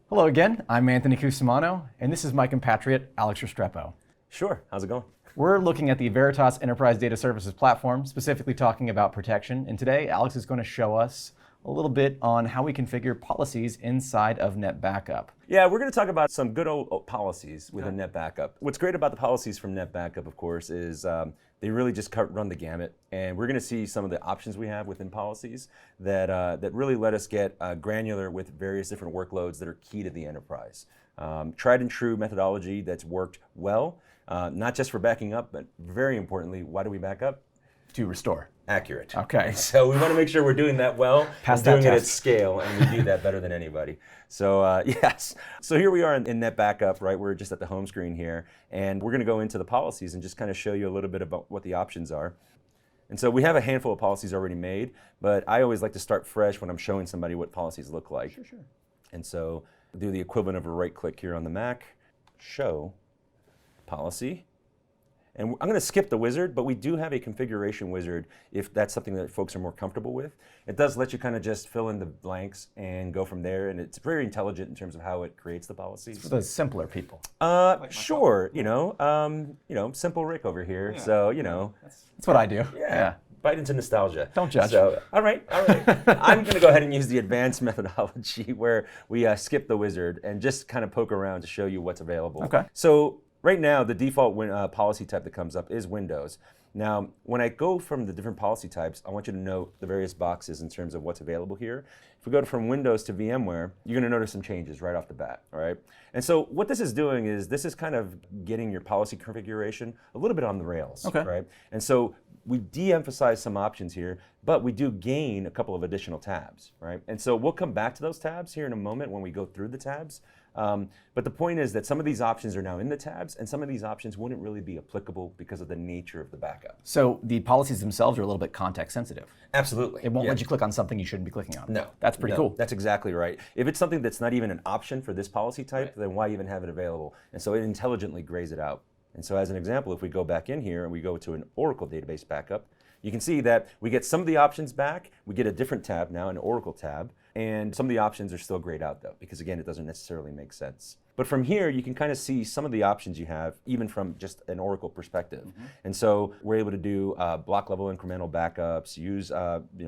Hello again, I'm Anthony Cusimano, and this is my compatriot, Alex Restrepo. Sure, how's it going? We're looking at the Veritas Enterprise Data Services platform, specifically talking about protection, and today Alex is going to show us a little bit on how we configure policies inside of NetBackup. Yeah, we're going to talk about some good old policies within NetBackup. What's great about the policies from NetBackup, of course, is they really just run the gamut, and we're going to see some of the options we have within policies that really let us get granular with various different workloads that are key to the enterprise. Tried and true methodology that's worked well, not just for backing up, but very importantly, why do we back up? To restore. Accurate. Okay. So we want to make sure we're doing that well, Pass and that doing it at test. scale, and we do that better than anybody. So yes. So here we are in NetBackup, right? We're just at the home screen here, and we're going to go into the policies and just kind of show you a little bit about what the options are. And so we have a handful of policies already made, but I always like to start fresh when I'm showing somebody what policies look like. Sure. And so do the equivalent of a right click here on the Mac, show policy. And I'm going to skip the wizard, but we do have a configuration wizard if that's something that folks are more comfortable with. It does let you kind of just fill in the blanks and go from there, and it's very intelligent in terms of how it creates the policies. For the simpler people. Sure, simple Rick over here, Yeah. so, That's what I do. yeah. Bite into nostalgia. Don't judge. So, all right. I'm going to go ahead and use the advanced methodology where we skip the wizard and just kind of poke around to show you what's available. Okay. So right now, the default policy type that comes up is Windows. Now, when I go from the different policy types, I want you to note the various boxes in terms of what's available here. If we go from Windows to VMware, you're going to notice some changes right off the bat, all right? And so what this is doing is this is kind of getting your policy configuration a little bit on the rails, Okay. right? And so we de-emphasize some options here, but we do gain a couple of additional tabs, right? And so we'll come back to those tabs here in a moment when we go through the tabs. But the point is that some of these options are now in the tabs, and some of these options wouldn't really be applicable because of the nature of the backup. So the policies themselves are a little bit context sensitive. Absolutely. It won't let you click on something you shouldn't be clicking on. No. That's pretty No, cool. That's exactly right. If it's something that's not even an option for this policy type, then why even have it available? And so it intelligently grays it out. And so as an example, if we go back in here and we go to an Oracle database backup, you can see that we get some of the options back. We get a different tab now, an Oracle tab. And some of the options are still grayed out though, because again, it doesn't necessarily make sense. But from here, you can kind of see some of the options you have, even from just an Oracle perspective. Mm-hmm. And so we're able to do block level incremental backups, use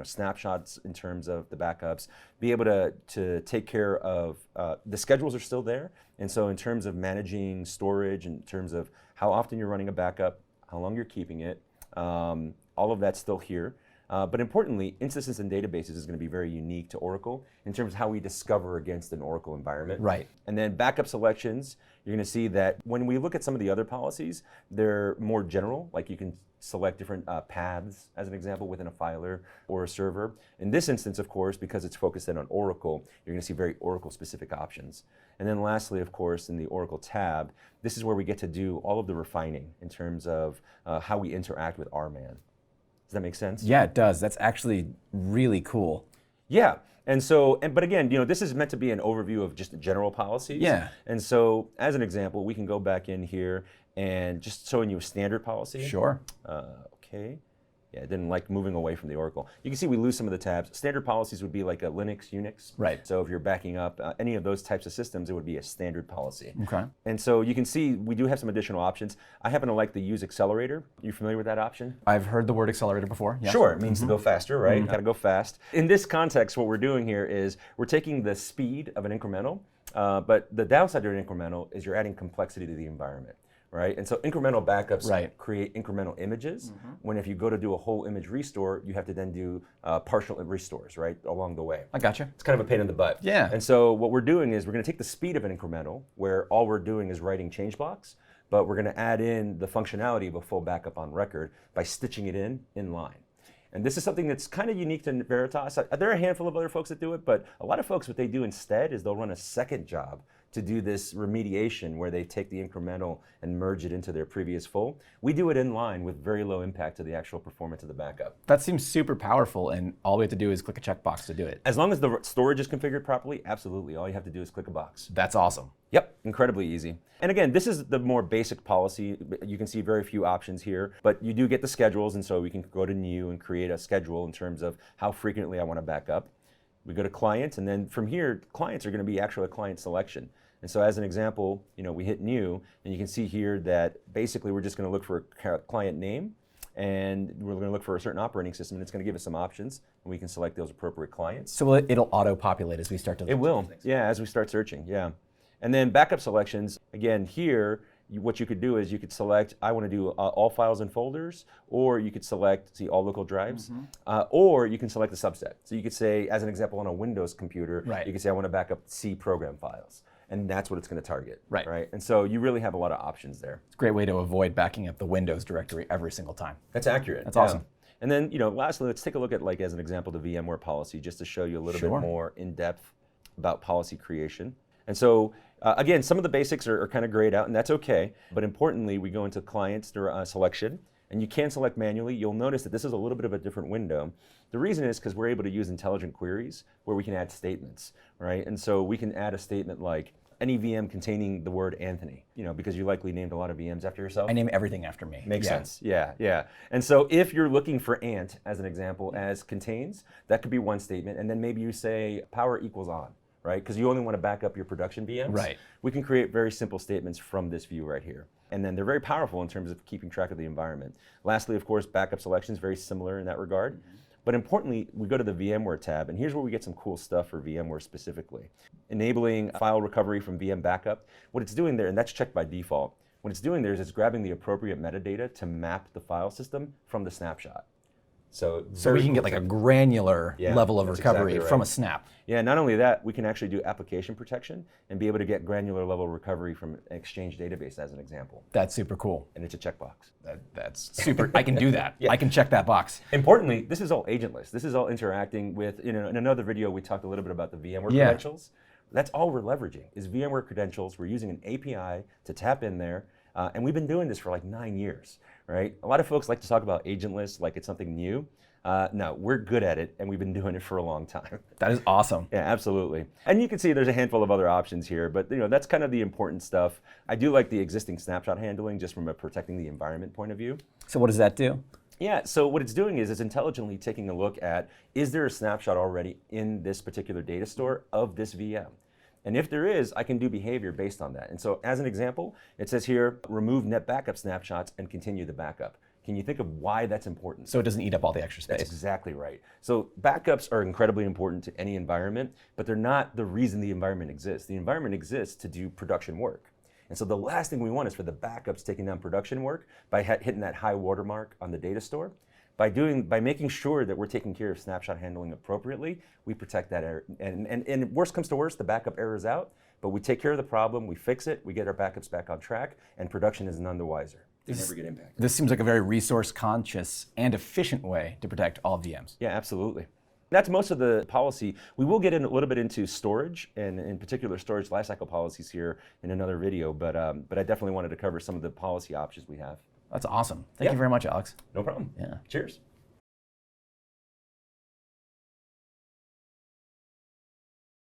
snapshots in terms of the backups, be able to take care of, the schedules are still there. And so in terms of managing storage, in terms of how often you're running a backup, how long you're keeping it, all of that's still here. But importantly, instances and databases is going to be very unique to Oracle in terms of how we discover against an Oracle environment. Right. And then backup selections, you're going to see that when we look at some of the other policies, they're more general, like you can select different paths, as an example, within a filer or a server. In this instance, of course, because it's focused in on Oracle, you're going to see very Oracle-specific options. And then lastly, of course, in the Oracle tab, this is where we get to do all of the refining in terms of how we interact with RMAN. Does that make sense? Yeah, it does. That's actually really cool. Yeah. And so, but again, this is meant to be an overview of just general policies. Yeah. And so, as an example, we can go back in here and just showing you a standard policy. Sure. Okay. Yeah, I didn't like moving away from the Oracle. You can see we lose some of the tabs. Standard policies would be like a Linux, Unix. Right. So if you're backing up any of those types of systems, it would be a standard policy. Okay. And so you can see we do have some additional options. I happen to like the use accelerator. You familiar with that option? I've heard the word accelerator before. Yes. Sure, it means to go faster, right? Got to go fast. In this context, what we're doing here is we're taking the speed of an incremental, but the downside of an incremental is you're adding complexity to the environment. Right, and so incremental backups create incremental images. When if you go to do a whole image restore, you have to then do partial restores, right, along the way. I gotcha. It's kind of a pain in the butt. Yeah. And so what we're doing is we're going to take the speed of an incremental, where all we're doing is writing change blocks, but we're going to add in the functionality of a full backup on record by stitching it in line. And this is something that's kind of unique to Veritas. There are a handful of other folks that do it, but a lot of folks, what they do instead is they'll run a second job to do this remediation where they take the incremental and merge it into their previous full. We do it in line with very low impact to the actual performance of the backup. That seems super powerful, and all we have to do is click a checkbox to do it. As long as the storage is configured properly, absolutely. All you have to do is click a box. That's awesome. Yep, incredibly easy. And again, this is the more basic policy. You can see very few options here, but you do get the schedules, and so we can go to new and create a schedule in terms of how frequently I want to back up. We go to clients, and then from here, clients are going to be actually a client selection. And so as an example, we hit new, and you can see here that basically we're just going to look for a client name, and we're going to look for a certain operating system, and it's going to give us some options, and we can select those appropriate clients. So it'll auto-populate as we start to look. It will, yeah, as we start searching, yeah. And then backup selections, again, here, what you could do is you could select, I want to do all files and folders, or you could select, see, all local drives, or you can select a subset. So you could say, as an example, on a Windows computer, you could say, I want to back up C program files. And that's what it's going to target, right? And so you really have a lot of options there. It's a great way to avoid backing up the Windows directory every single time. That's accurate. That's awesome. And then, lastly, let's take a look at, like, as an example, the VMware policy, just to show you a little bit more in depth about policy creation. And so, again, some of the basics are kind of grayed out, and that's okay. But importantly, we go into clients selection, and you can select manually. You'll notice that this is a little bit of a different window. The reason is because we're able to use intelligent queries where we can add statements, right? And so we can add a statement like, any VM containing the word Anthony, because you likely named a lot of VMs after yourself. I name everything after me. Makes sense, yeah. And so if you're looking for ant, as an example, as contains, that could be one statement, and then maybe you say power equals on, right? Because you only want to back up your production VMs. Right. We can create very simple statements from this view right here. And then they're very powerful in terms of keeping track of the environment. Lastly, of course, backup selections, very similar in that regard. But importantly, we go to the VMware tab, and here's where we get some cool stuff for VMware specifically. Enabling file recovery from VM backup. What it's doing there, and that's checked by default, what it's doing there is it's grabbing the appropriate metadata to map the file system from the snapshot. So we can get like a granular level of recovery from a snap. Yeah, not only that, we can actually do application protection and be able to get granular level recovery from an Exchange database as an example. That's super cool. And it's a checkbox. That's super, I can do that. I can check that box. Importantly, this is all agentless. This is all interacting with, in another video we talked a little bit about the VMware credentials. That's all we're leveraging is VMware credentials. We're using an API to tap in there. And we've been doing this for like 9 years, right? A lot of folks like to talk about agentless like it's something new. No, we're good at it, and we've been doing it for a long time. That is awesome. Yeah, absolutely. And you can see there's a handful of other options here, but that's kind of the important stuff. I do like the existing snapshot handling just from a protecting the environment point of view. So what does that do? Yeah, so what it's doing is it's intelligently taking a look at, is there a snapshot already in this particular data store of this VM? And if there is, I can do behavior based on that. And so as an example, it says here, remove NetBackup snapshots and continue the backup. Can you think of why that's important? So it doesn't eat up all the extra space. That's exactly right. So backups are incredibly important to any environment, but they're not the reason the environment exists. The environment exists to do production work. And so the last thing we want is for the backups taking down production work by hitting that high watermark on the data store. By making sure that we're taking care of snapshot handling appropriately, we protect that error. And worst comes to worst, the backup error is out, but we take care of the problem, we fix it, we get our backups back on track, and production is none the wiser. They never get impacted. This seems like a very resource conscious and efficient way to protect all VMs. Yeah, absolutely. That's most of the policy. We will get in a little bit into storage, and in particular storage lifecycle policies here in another video, but I definitely wanted to cover some of the policy options we have. That's awesome. Thank you very much, Alex. No problem. Yeah. Cheers.